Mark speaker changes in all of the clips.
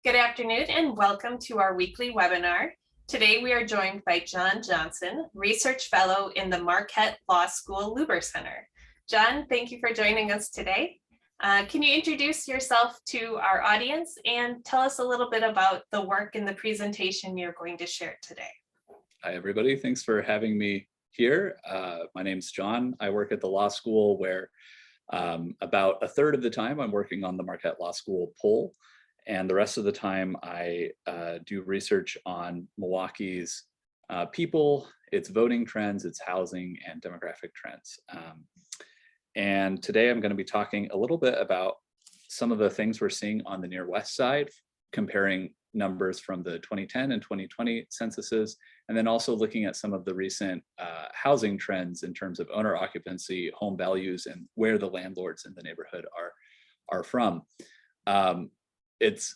Speaker 1: Good afternoon and welcome to our weekly webinar. Today we are joined by John Johnson, Research Fellow in the Marquette Law School Lubar Center. John, thank you for joining us today. Can you introduce yourself to our audience and tell us a little bit about the work in the presentation you're going to share today?
Speaker 2: Hi, everybody. Thanks for having me here. My name's John. I work at the law school where about a third of the time I'm working on the Marquette Law School poll. And the rest of the time I do research on Milwaukee's people, its voting trends, its housing and demographic trends. And today I'm going to be talking a little bit about some of the things we're seeing on the near west side, comparing numbers from the 2010 and 2020 censuses, and then also looking at some of the recent housing trends in terms of owner occupancy, home values, and where the landlords in the neighborhood are from.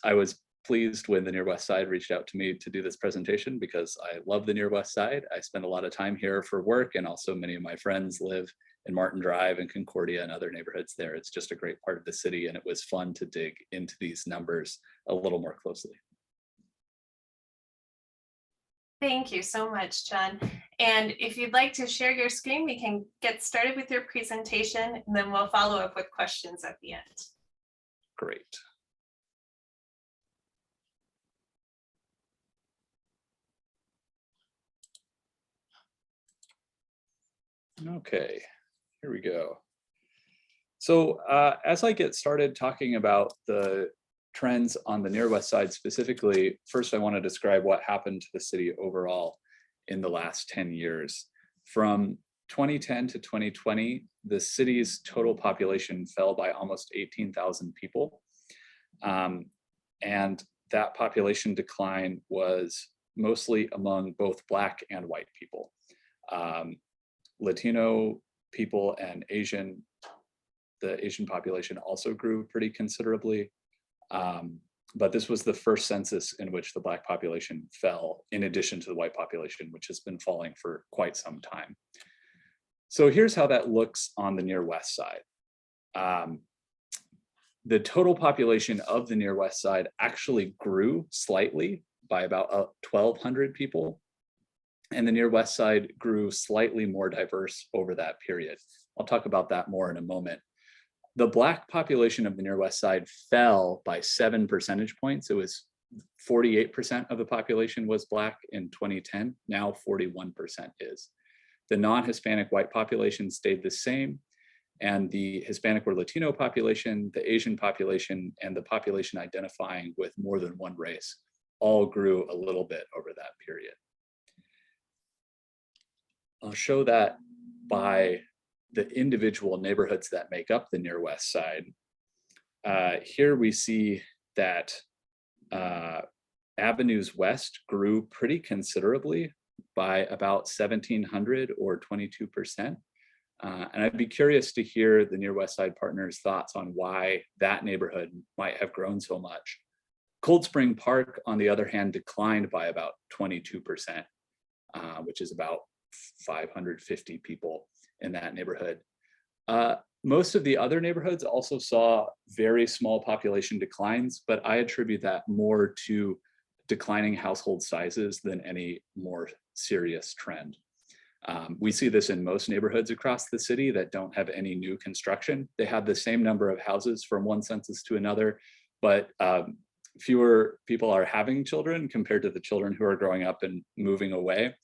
Speaker 2: I was pleased when the Near West Side reached out to me to do this presentation because I love the Near West Side. I spend a lot of time here for work, and also many of my friends live in Martin Drive and Concordia and other neighborhoods there. It's just a great part of the city, and it was fun to dig into these numbers a little more closely.
Speaker 1: Thank you so much, John. And if you'd like to share your screen, we can get started with your presentation, and then we'll follow up with questions at the end.
Speaker 2: Great. Okay, here we go. So as I get started talking about the trends on the Near West Side specifically, first I want to describe what happened to the city overall in the last 10 years. From 2010 to 2020, the city's total population fell by almost 18,000 people. And that population decline was mostly among both Black and white people. Latino people and the Asian population also grew pretty considerably. But this was the first census in which the Black population fell, in addition to the white population, which has been falling for quite some time. So here's how that looks on the Near West Side. The total population of the Near West Side actually grew slightly by about 1,200 people. And the Near West Side grew slightly more diverse over that period. I'll talk about that more in a moment. The Black population of the Near West Side fell by 7 percentage points. It was 48% of the population was Black in 2010. Now 41% is. The non-Hispanic white population stayed the same. And the Hispanic or Latino population, the Asian population, and the population identifying with more than one race all grew a little bit over that period. I'll show that by the individual neighborhoods that make up the Near West Side. Here we see that Avenues West grew pretty considerably by about 1,700 or 22%. And I'd be curious to hear the Near West Side partners' thoughts on why that neighborhood might have grown so much. Cold Spring Park, on the other hand, declined by about 22%, which is about 550 people in that neighborhood. Most of the other neighborhoods also saw very small population declines, but I attribute that more to declining household sizes than any more serious trend. We see this in most neighborhoods across the city that don't have any new construction. They have the same number of houses from one census to another, but fewer people are having children compared to the children who are growing up and moving away.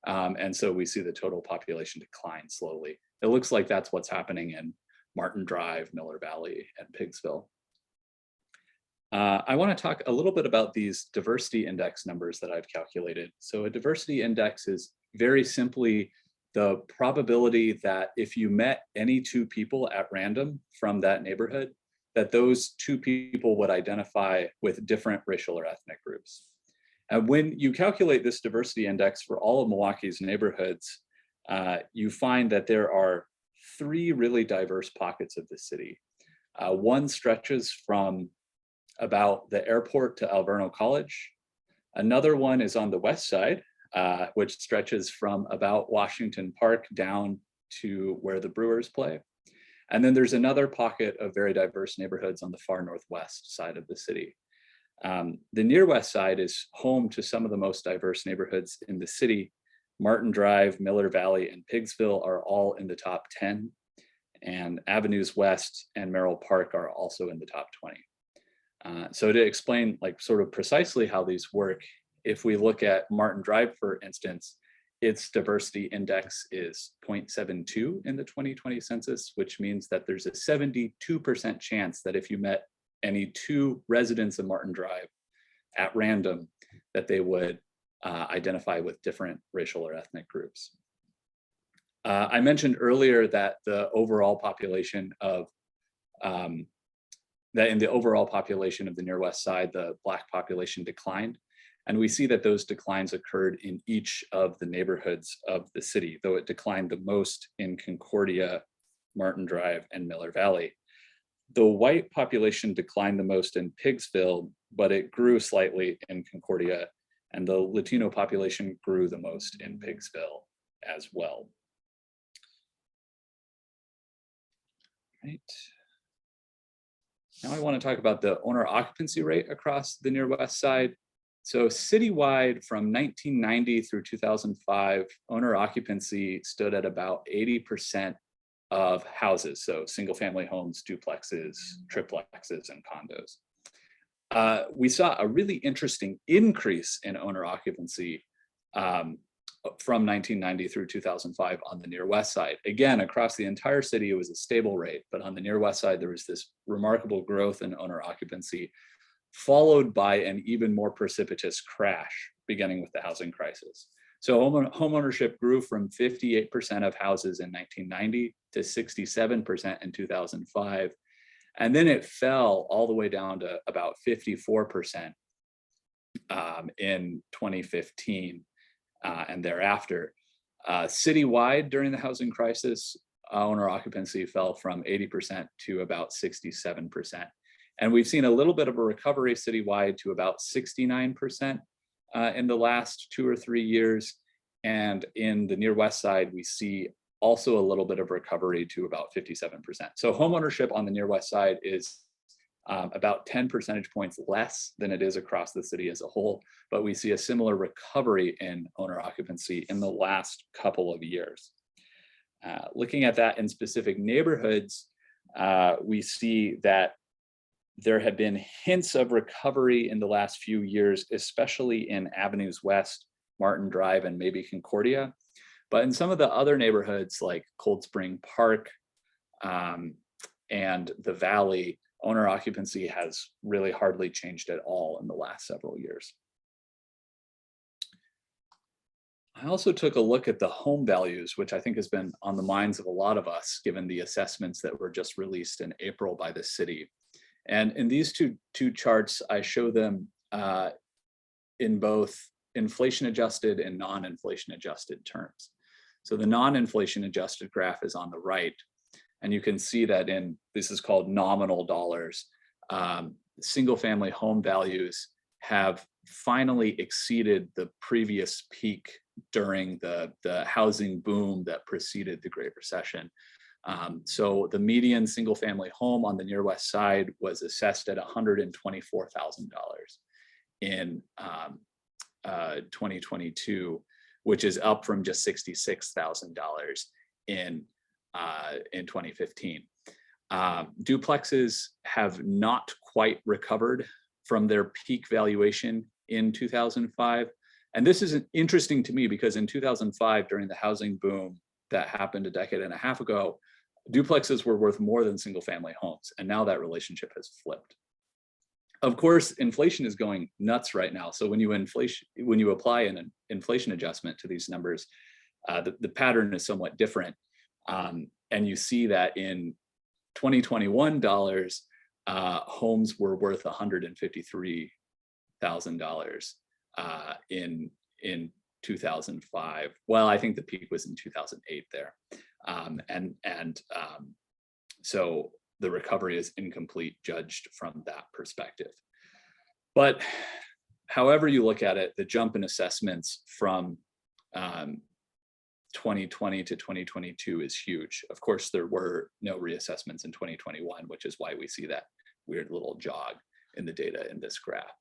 Speaker 2: And so we see the total population decline slowly. It looks like that's what's happening in Martin Drive, Miller Valley, and Pigsville. I want to talk a little bit about these diversity index numbers that I've calculated. So a diversity index is very simply the probability that if you met any two people at random from that neighborhood, that those two people would identify with different racial or ethnic groups. And when you calculate this diversity index for all of Milwaukee's neighborhoods, you find that there are 3 really diverse pockets of the city. One stretches from about the airport to Alverno College. Another one is on the west side, which stretches from about Washington Park down to where the Brewers play. And then there's another pocket of very diverse neighborhoods on the far northwest side of the city. The near west side is home to some of the most diverse neighborhoods in the city. Martin Drive, Miller Valley, and Pigsville are all in the top 10, and Avenues West and Merrill Park are also in the top 20. So to explain like sort of precisely how these work, if we look at Martin Drive, for instance, its diversity index is 0.72 in the 2020 census, which means that there's a 72% chance that if you met any two residents of Martin Drive at random, that they would identify with different racial or ethnic groups. I mentioned earlier that the overall population of that in the overall population of the near west side, the Black population declined. And we see that those declines occurred in each of the neighborhoods of the city, though it declined the most in Concordia, Martin Drive, and Miller Valley. The white population declined the most in Pigsville, but it grew slightly in Concordia, and the Latino population grew the most in Pigsville as well. Right. Now I want to talk about the owner occupancy rate across the near west side. So citywide from 1990 through 2005, owner occupancy stood at about 80% of houses. So single family homes, duplexes, triplexes, and condos. We saw a really interesting increase in owner occupancy from 1990 through 2005 on the near west side. Again, across the entire city, it was a stable rate, but on the near west side, there was this remarkable growth in owner occupancy, followed by an even more precipitous crash beginning with the housing crisis. So home ownership grew from 58% of houses in 1990 to 67% in 2005. And then it fell all the way down to about 54% in 2015 and thereafter. Citywide during the housing crisis, owner occupancy fell from 80% to about 67%. And we've seen a little bit of a recovery citywide to about 69% in the last 2 or 3 years. And in the near west side, we see also a little bit of recovery to about 57%. So homeownership on the near west side is about 10 percentage points less than it is across the city as a whole, but we see a similar recovery in owner occupancy in the last couple of years. Looking at that in specific neighborhoods, we see that there have been hints of recovery in the last few years, especially in Avenues West, Martin Drive, and maybe Concordia. But in some of the other neighborhoods like Cold Spring Park and the Valley, owner occupancy has really hardly changed at all in the last several years. I also took a look at the home values, which I think has been on the minds of a lot of us, given the assessments that were just released in April by the city. And in these two charts, I show them in both inflation adjusted and non-inflation adjusted terms. So the non-inflation adjusted graph is on the right. And you can see that this is called nominal dollars, single family home values have finally exceeded the previous peak during the housing boom that preceded the Great Recession. So the median single family home on the near west side was assessed at $124,000 in 2022, which is up from just $66,000 in 2015. Duplexes have not quite recovered from their peak valuation in 2005. And this is interesting to me because in 2005, during the housing boom that happened a decade and a half ago, duplexes were worth more than single family homes. And now that relationship has flipped. Of course, inflation is going nuts right now. So when you apply an inflation adjustment to these numbers, the pattern is somewhat different. And you see that in 2021 dollars, homes were worth $153,000 in 2005. Well, I think the peak was in 2008 there. So the recovery is incomplete judged from that perspective. But however you look at it, the jump in assessments from 2020 to 2022 is huge. Of course, there were no reassessments in 2021, which is why we see that weird little jog in the data in this graph.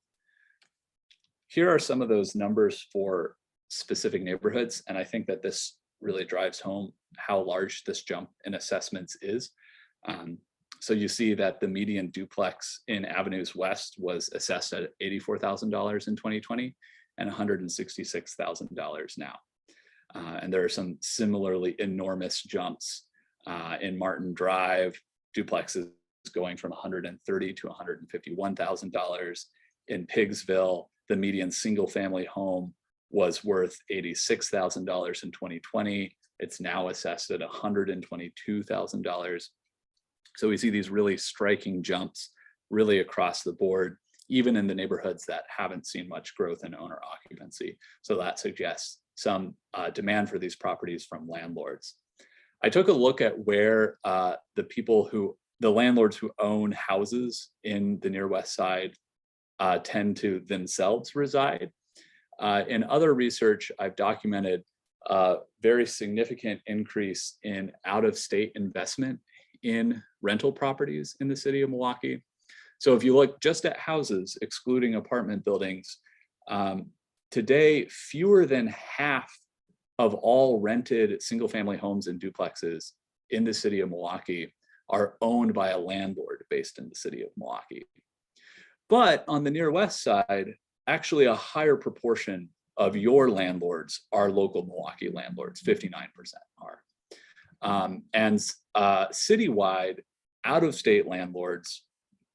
Speaker 2: here are some of those numbers for specific neighborhoods. And I think that this really drives home how large this jump in assessments is. So you see that the median duplex in Avenues West was assessed at $84,000 in 2020 and $166,000 now. And there are some similarly enormous jumps in Martin Drive, duplexes going from $130,000 to $151,000. In Pigsville, the median single family home was worth $86,000 in 2020. It's now assessed at $122,000. So we see these really striking jumps really across the board, even in the neighborhoods that haven't seen much growth in owner occupancy. So that suggests some demand for these properties from landlords. I took a look at where the landlords who own houses in the near West Side tend to themselves reside. In other research, I've documented a very significant increase in out-of-state investment in rental properties in the city of Milwaukee. So if you look just at houses, excluding apartment buildings, today, fewer than half of all rented single-family homes and duplexes in the city of Milwaukee are owned by a landlord based in the city of Milwaukee. But on the near West Side, actually a higher proportion of your landlords are local Milwaukee landlords, 59% are. And citywide, out-of-state landlords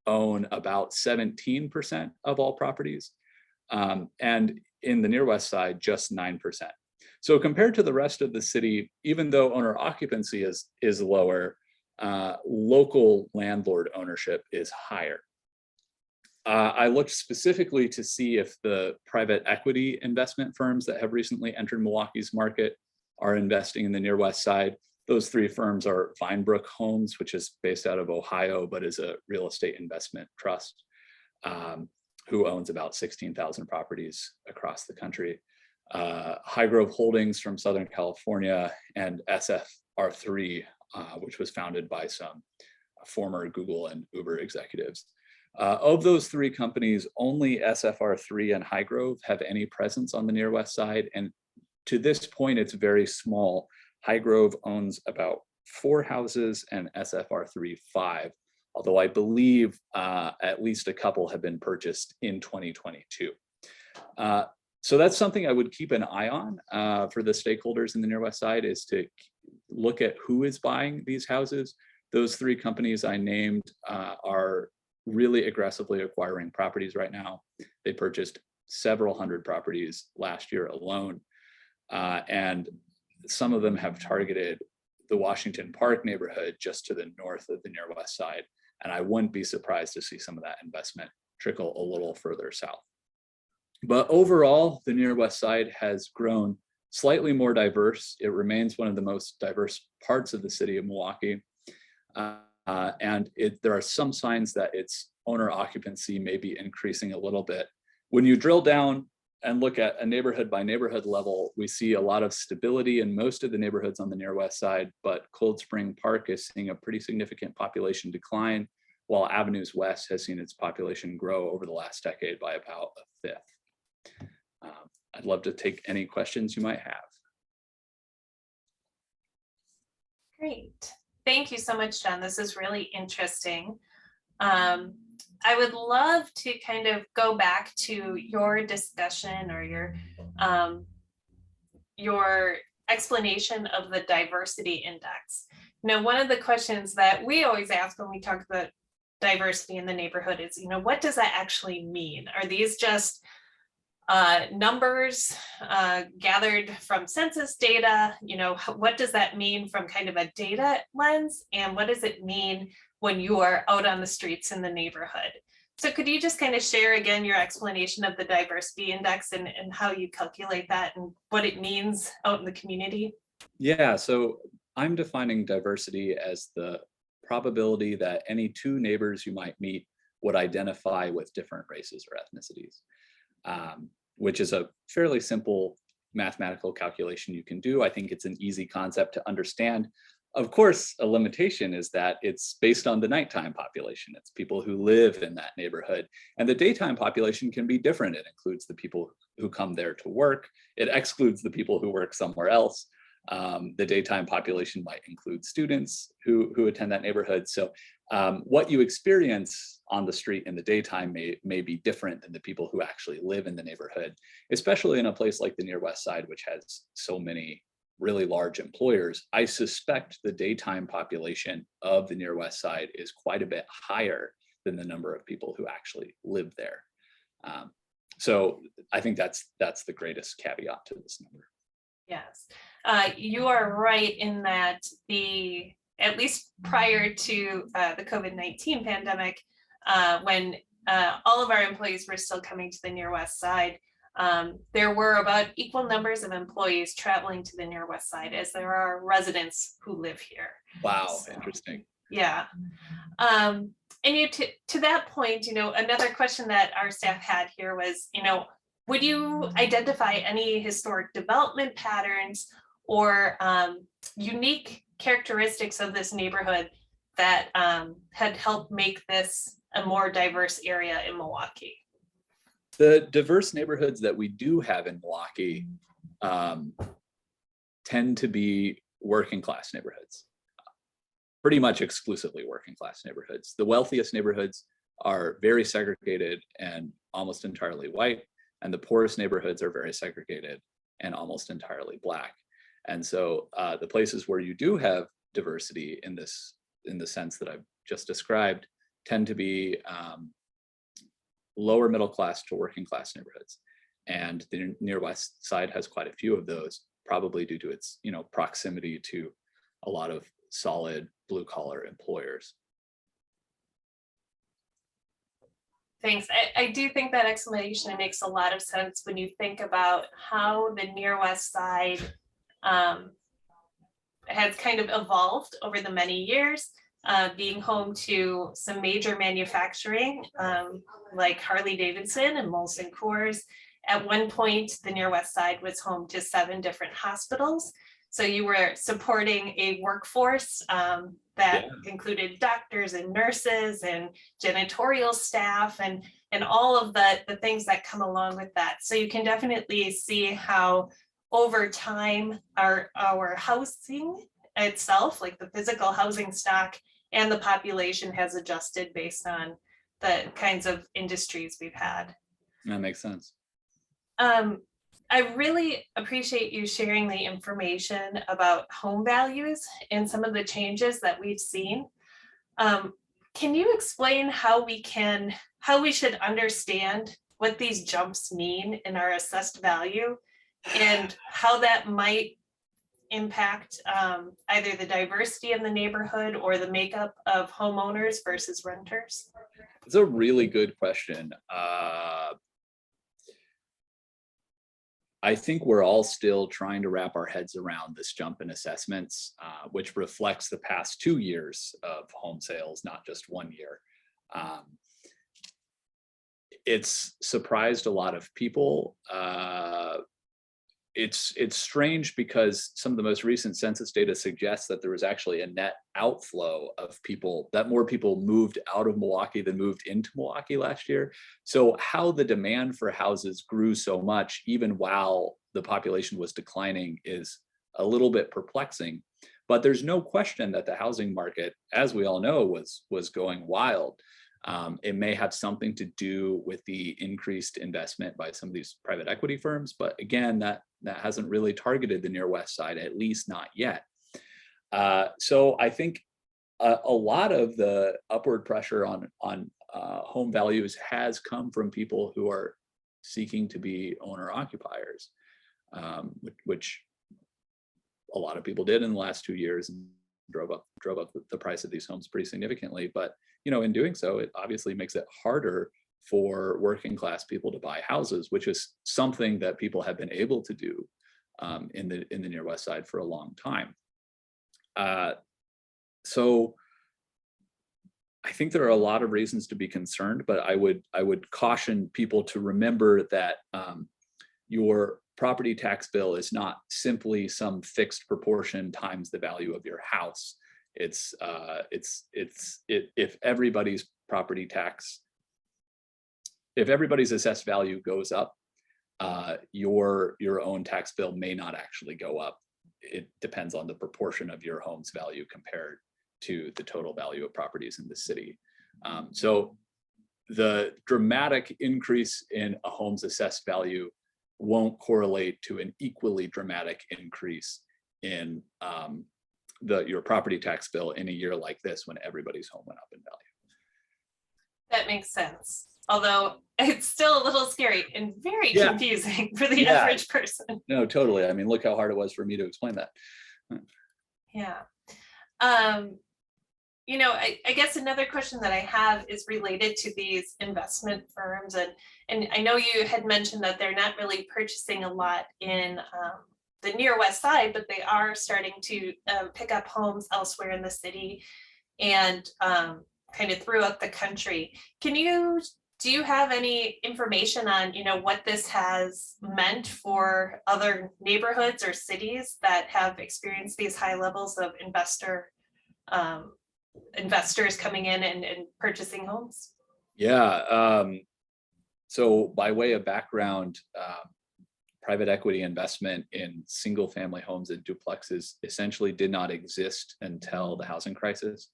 Speaker 2: own about 17% of all properties. And in the near West Side, just 9%. So compared to the rest of the city, even though owner occupancy is lower, local landlord ownership is higher. I looked specifically to see if the private equity investment firms that have recently entered Milwaukee's market are investing in the near West Side. Those three firms are Vinebrook Homes, which is based out of Ohio, but is a real estate investment trust, who owns about 16,000 properties across the country. Highgrove Holdings from Southern California, and SFR3, which was founded by some former Google and Uber executives. Of those three companies, only SFR3 and Highgrove have any presence on the near West Side. And to this point, it's very small. Highgrove owns about 4 houses and SFR3 5, although I believe at least a couple have been purchased in 2022. So that's something I would keep an eye on for the stakeholders in the near West Side, is to look at who is buying these houses. Those 3 companies I named are really aggressively acquiring properties right now. They purchased several hundred properties last year alone. And some of them have targeted the Washington Park neighborhood just to the north of the near West Side. And I wouldn't be surprised to see some of that investment trickle a little further south. But overall, the near West Side has grown slightly more diverse. It remains one of the most diverse parts of the city of Milwaukee. And there are some signs that its owner occupancy may be increasing a little bit. When you drill down and look at a neighborhood by neighborhood level, we see a lot of stability in most of the neighborhoods on the near West Side, but Cold Spring Park is seeing a pretty significant population decline, while Avenues West has seen its population grow over the last decade by about a fifth. I'd love to take any questions you might have.
Speaker 1: Great. Thank you so much, John. This is really interesting. I would love to kind of go back to your discussion or your explanation of the diversity index. Now, one of the questions that we always ask when we talk about diversity in the neighborhood is, what does that actually mean? Are these just numbers gathered from census data? What does that mean from kind of a data lens? And what does it mean when you are out on the streets in the neighborhood? So could you just kind of share again your explanation of the diversity index and how you calculate that and what it means out in the community?
Speaker 2: Yeah, so I'm defining diversity as the probability that any 2 neighbors you might meet would identify with different races or ethnicities. Which is a fairly simple mathematical calculation you can do. I think it's an easy concept to understand. Of course, a limitation is that it's based on the nighttime population. It's people who live in that neighborhood. And the daytime population can be different. It includes the people who come there to work. It excludes the people who work somewhere else. The daytime population might include students who attend that neighborhood. So what you experience on the street in the daytime may be different than the people who actually live in the neighborhood, especially in a place like the Near West Side, which has so many really large employers. I suspect the daytime population of the Near West Side is quite a bit higher than the number of people who actually live there. So I think that's the greatest caveat to this number.
Speaker 1: Yes, you are right in that at least prior to the COVID-19 pandemic, when all of our employees were still coming to the Near West Side, there were about equal numbers of employees traveling to the Near West Side as there are residents who live here.
Speaker 2: Wow,
Speaker 1: So,
Speaker 2: interesting.
Speaker 1: yeah. And to that point, another question that our staff had here was, would you identify any historic development patterns or unique characteristics of this neighborhood that had helped make this a more diverse area in Milwaukee?
Speaker 2: The diverse neighborhoods that we do have in Milwaukee tend to be working class neighborhoods, pretty much exclusively working class neighborhoods. The wealthiest neighborhoods are very segregated and almost entirely white, and the poorest neighborhoods are very segregated and almost entirely Black. And so the places where you do have diversity in the sense that I've just described tend to be lower middle class to working class neighborhoods. And the Near West Side has quite a few of those, probably due to its proximity to a lot of solid blue collar employers.
Speaker 1: Thanks. I do think that explanation makes a lot of sense when you think about how the Near West Side has kind of evolved over the many years, being home to some major manufacturing like Harley Davidson and Molson Coors. At one point, the Near West Side was home to 7 different hospitals. So you were supporting a workforce that included doctors and nurses and janitorial staff and all of the things that come along with that. So you can definitely see how over time our housing itself, like the physical housing stock and the population, has adjusted based on the kinds of industries we've had.
Speaker 2: That makes sense.
Speaker 1: I really appreciate you sharing the information about home values and some of the changes that we've seen. Can you explain how we should understand what these jumps mean in our assessed value and how that might impact either the diversity in the neighborhood or the makeup of homeowners versus renters?
Speaker 2: It's a really good question. I think we're all still trying to wrap our heads around this jump in assessments, which reflects the past 2 years of home sales, not just 1 year. It's surprised a lot of people. It's strange because some of the most recent census data suggests that there was actually a net outflow of people, that more people moved out of Milwaukee than moved into Milwaukee last year. So how the demand for houses grew so much, even while the population was declining, is a little bit perplexing. But there's no question that the housing market, as we all know, was going wild. It may have something to do with the increased investment by some of these private equity firms, but again, that hasn't really targeted the Near West Side, at least not yet. So I think a lot of the upward pressure on home values has come from people who are seeking to be owner occupiers, which a lot of people did in the last 2 years and drove up the price of these homes pretty significantly. But in doing so, it obviously makes it harder for working class people to buy houses, which is something that people have been able to do in the Near West Side for a long time. So I think there are a lot of reasons to be concerned, but I would caution people to remember that your property tax bill is not simply some fixed proportion times the value of your house. If everybody's if everybody's assessed value goes up, your own tax bill may not actually go up. It depends on the proportion of your home's value compared to the total value of properties in the city. So the dramatic increase in a home's assessed value won't correlate to an equally dramatic increase in your property tax bill in a year like this when everybody's home went up in value.
Speaker 1: That makes sense. Although it's still a little scary and very confusing for the average person.
Speaker 2: No, totally. I mean, look how hard it was for me to explain that.
Speaker 1: Yeah. You know, I guess another question that I have is related to these investment firms. And I know you had mentioned that they're not really purchasing a lot in the near West Side, but they are starting to pick up homes elsewhere in the city and kind of throughout the country. Do you have any information on, you know, what this has meant for other neighborhoods or cities that have experienced these high levels of investors coming in and purchasing homes?
Speaker 2: Yeah. So by way of background, private equity investment in single family homes and duplexes essentially did not exist until the housing crisis.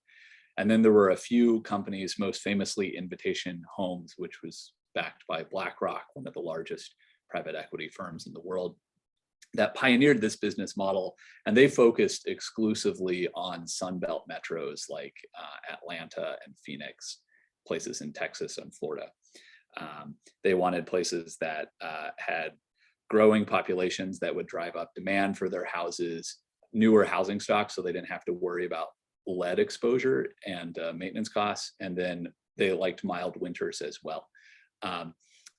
Speaker 2: And then there were a few companies, most famously Invitation Homes, which was backed by BlackRock, one of the largest private equity firms in the world, that pioneered this business model. And they focused exclusively on Sunbelt metros like Atlanta and Phoenix, places in Texas and Florida. They wanted places that had growing populations that would drive up demand for their houses, newer housing stock, so they didn't have to worry about lead exposure and maintenance costs. And then they liked mild winters as well.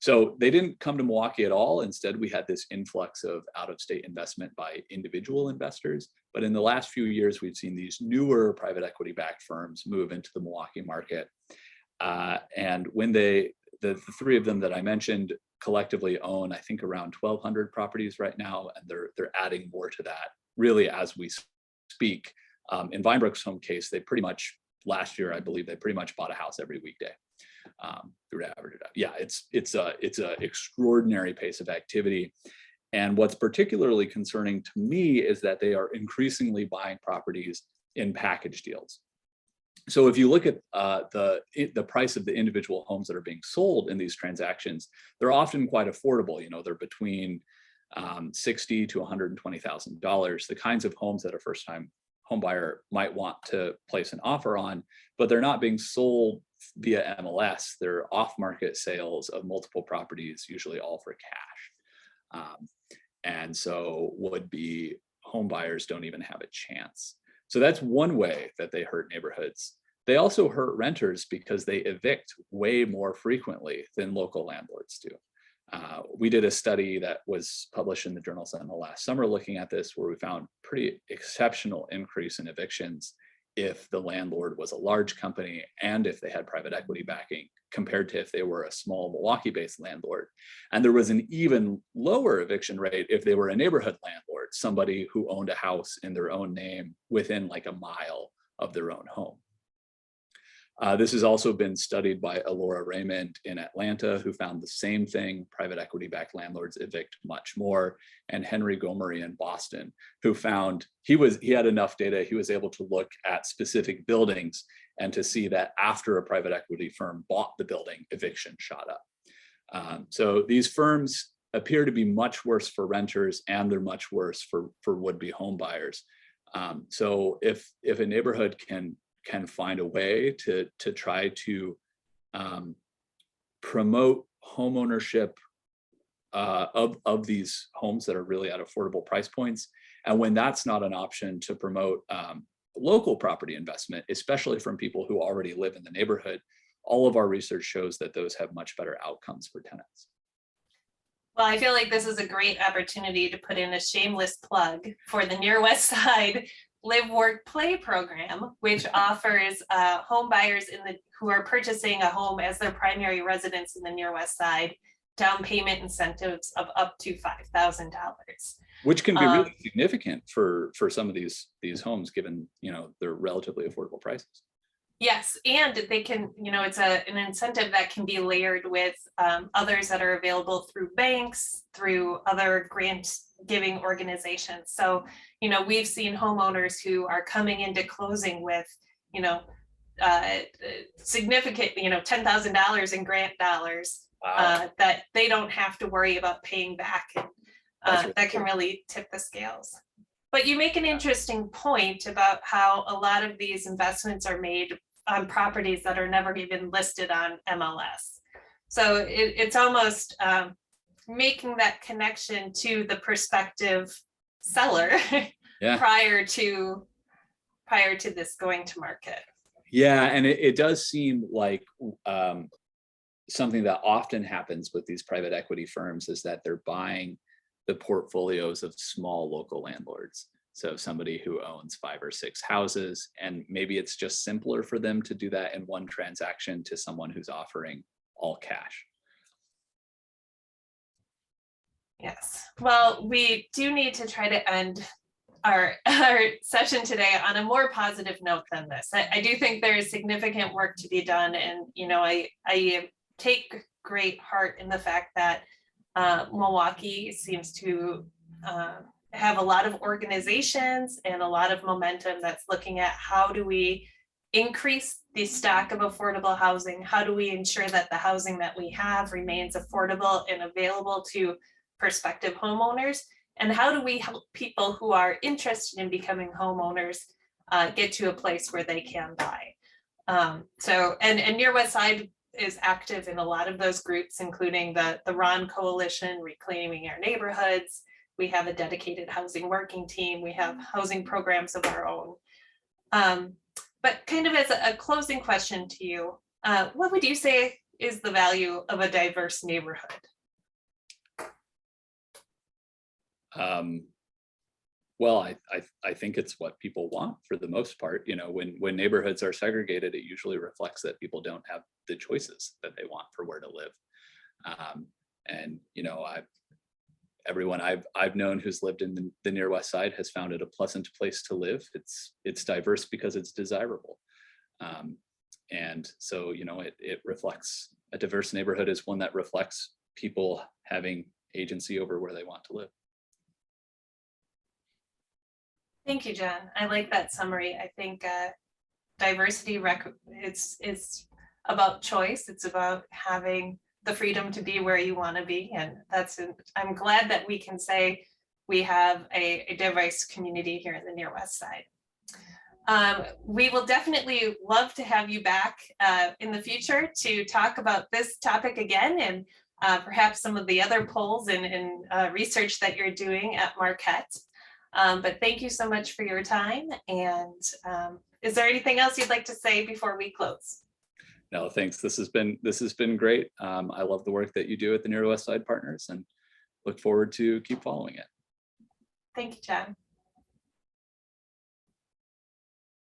Speaker 2: So they didn't come to Milwaukee at all. Instead, we had this influx of out-of-state investment by individual investors. But in the last few years, we've seen these newer private equity-backed firms move into the Milwaukee market. And when the three of them that I mentioned collectively own, I think, around 1,200 properties right now, and they're adding more to that really as we speak. In Vinebrook's home case, they pretty much, last year, I believe, they pretty much bought a house every weekday. If we were to average it out. Yeah, it's a extraordinary pace of activity. And what's particularly concerning to me is that they are increasingly buying properties in package deals. So if you look at the price of the individual homes that are being sold in these transactions, they're often quite affordable. You know, they're between $60,000 to $120,000. The kinds of homes that a first-time home buyer might want to place an offer on, but they're not being sold via MLS. They're off-market sales of multiple properties, usually all for cash. And so would-be home buyers don't even have a chance. So that's one way that they hurt neighborhoods. They also hurt renters because they evict way more frequently than local landlords do. We did a study that was published in the Journal Sentinel last summer looking at this, where we found pretty exceptional increase in evictions if the landlord was a large company and if they had private equity backing compared to if they were a small Milwaukee-based landlord. And there was an even lower eviction rate if they were a neighborhood landlord, somebody who owned a house in their own name within like a mile of their own home. This has also been studied by Alora Raymond in Atlanta, who found the same thing. Private equity-backed landlords evict much more. And Henry Gomery in Boston, who found he had enough data, he was able to look at specific buildings and to see that after a private equity firm bought the building, eviction shot up. So these firms appear to be much worse for renters, and they're much worse for would-be home buyers. So if a neighborhood can find a way to try to promote homeownership of these homes that are really at affordable price points, and when that's not an option, to promote local property investment, especially from people who already live in the neighborhood, all of our research shows that those have much better outcomes for tenants.
Speaker 1: Well, I feel like this is a great opportunity to put in a shameless plug for the Near West Side Live, Work, Play program, which offers home buyers who are purchasing a home as their primary residence in the Near West Side down payment incentives of up to $5,000.
Speaker 2: Which can be really significant for some of these homes, given, you know, their relatively affordable prices.
Speaker 1: Yes, and they can, you know, it's an incentive that can be layered with others that are available through banks, through other grant giving organizations. So, you know, we've seen homeowners who are coming into closing with, you know, significant, you know, $10,000 in grant dollars.
Speaker 2: Wow.
Speaker 1: That they don't have to worry about paying back, and that can really tip the scales. But you make an interesting point about how a lot of these investments are made on properties that are never even listed on MLS. So it's almost making that connection to the prospective seller
Speaker 2: Yeah.
Speaker 1: prior to this going to market.
Speaker 2: Yeah, and it does seem like something that often happens with these private equity firms is that they're buying the portfolios of small local landlords. So somebody who owns 5 or 6 houses, and maybe it's just simpler for them to do that in one transaction to someone who's offering all cash.
Speaker 1: Yes, well, we do need to try to end our session today on a more positive note than this. I do think there is significant work to be done, and you know, I take great heart in the fact that Milwaukee seems to have a lot of organizations and a lot of momentum that's looking at how do we increase the stock of affordable housing? How do we ensure that the housing that we have remains affordable and available to prospective homeowners? And how do we help people who are interested in becoming homeowners get to a place where they can buy? So, and Near West Side is active in a lot of those groups, including the RON Coalition, Reclaiming Our Neighborhoods. We have a dedicated housing working team. We have housing programs of our own. But kind of as a closing question to you, what would you say is the value of a diverse neighborhood?
Speaker 2: Well, I think it's what people want for the most part. You know, when neighborhoods are segregated, it usually reflects that people don't have the choices that they want for where to live. And you know, everyone I've known who's lived in the Near West Side has found it a pleasant place to live. It's diverse because it's desirable. And so, you know, it reflects, a diverse neighborhood is one that reflects people having agency over where they want to live.
Speaker 1: Thank you, John. I like that summary. I think diversity, it's about choice. It's about having the freedom to be where you want to be. And I'm glad that we can say we have a diverse community here in the Near West Side. We will definitely love to have you back in the future to talk about this topic again, and perhaps some of the other polls and research that you're doing at Marquette. But thank you so much for your time. And is there anything else you'd like to say before we close?
Speaker 2: No, thanks. This has been great. I love the work that you do at the Near West Side Partners, and look forward to keep following it.
Speaker 1: Thank you, John.